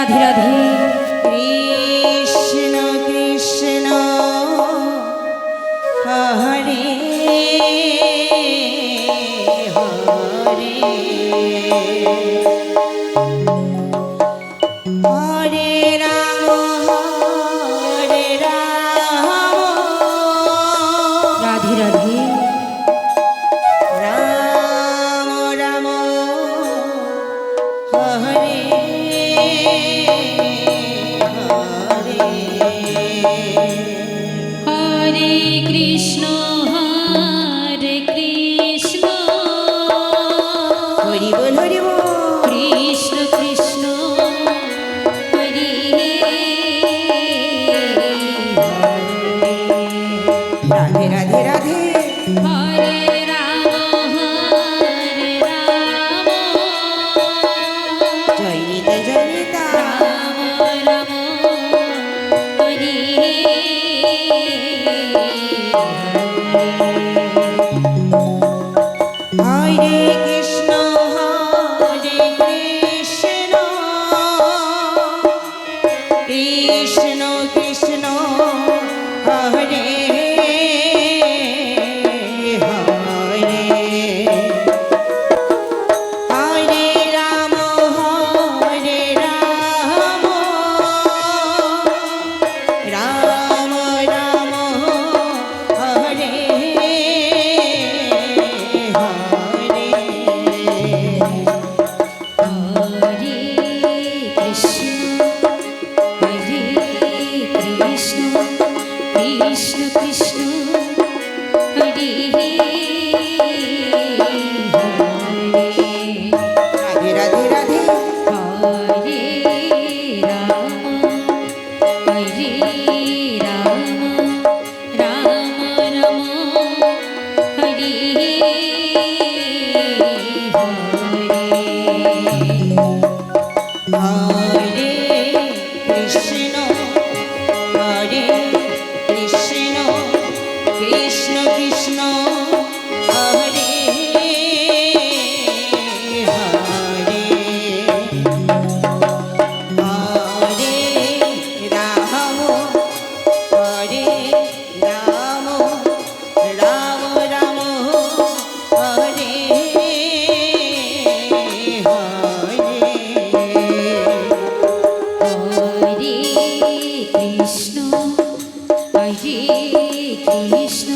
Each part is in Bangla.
রাধে রাধে। কৃষ্ণ কৃষ্ণ হরে হরে হরে রাম হরে রাম রাধে রাধে। রাম রাম হরে হরে কৃষ্ণ হরে কৃষ্ণ হরি বল হরি বল। কৃষ্ণ কৃষ্ণ হরে রাধে রাধে রাধে হরে রাম জয় নিতা জয় নিতা রাম রাম হরে হরে কৃষ্ণ হরে কৃষ্ণ কৃষ্ণ কৃষ্ণ হরে হরে হরে রাম হরে রাম রাম রাম হরে হরে হরে কৃষ্ণ হরে কৃষ্ণ কৃষ্ণ কৃষ্ণ হরে হরে রাধে রাধে রাধে হরে রাম হরে রাম রাম রাম হরে হরে হরে কৃষ্ণ হরে কৃষ্ণ কৃষ্ণ কৃষ্ণ হরে হরে হরে রাম হরে রাম রাম রাম হরে হরে হরে কৃষ্ণ হরে কৃষ্ণ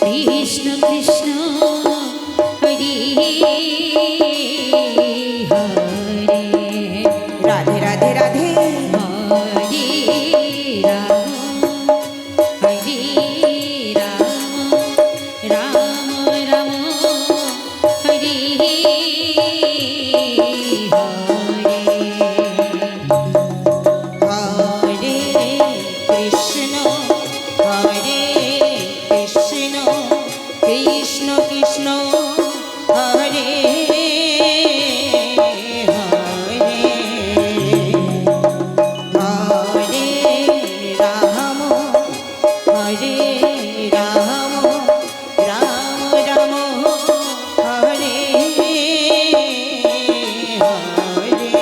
কৃষ্ণ কৃষ্ণ হরে হরে রাধে রাধে রাধে হরে রাম হরে রাম রাম রাম হরে হরে হরে কৃষ্ণ হরে কৃষ্ণ কৃষ্ণ কৃষ্ণ হরে হরে হরে রাম হরে রাম রাম রাম হরে হরে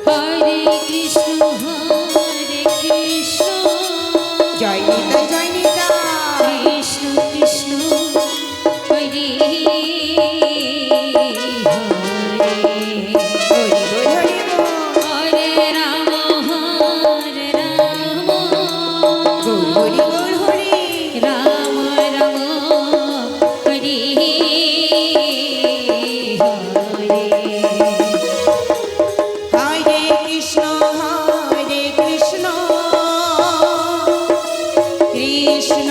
হরে কৃষ্ণ হরে কৃষ্ণ জয় নিতা জয় নিতা কৃষ্ণ কৃষ্ণ হরে হরে হরি বল হরি বল হরে রাম হরে রাম গৌর হরি গৌর হরি রাম রাম হরে হরে হরে কৃষ্ণ কৃষ্ণ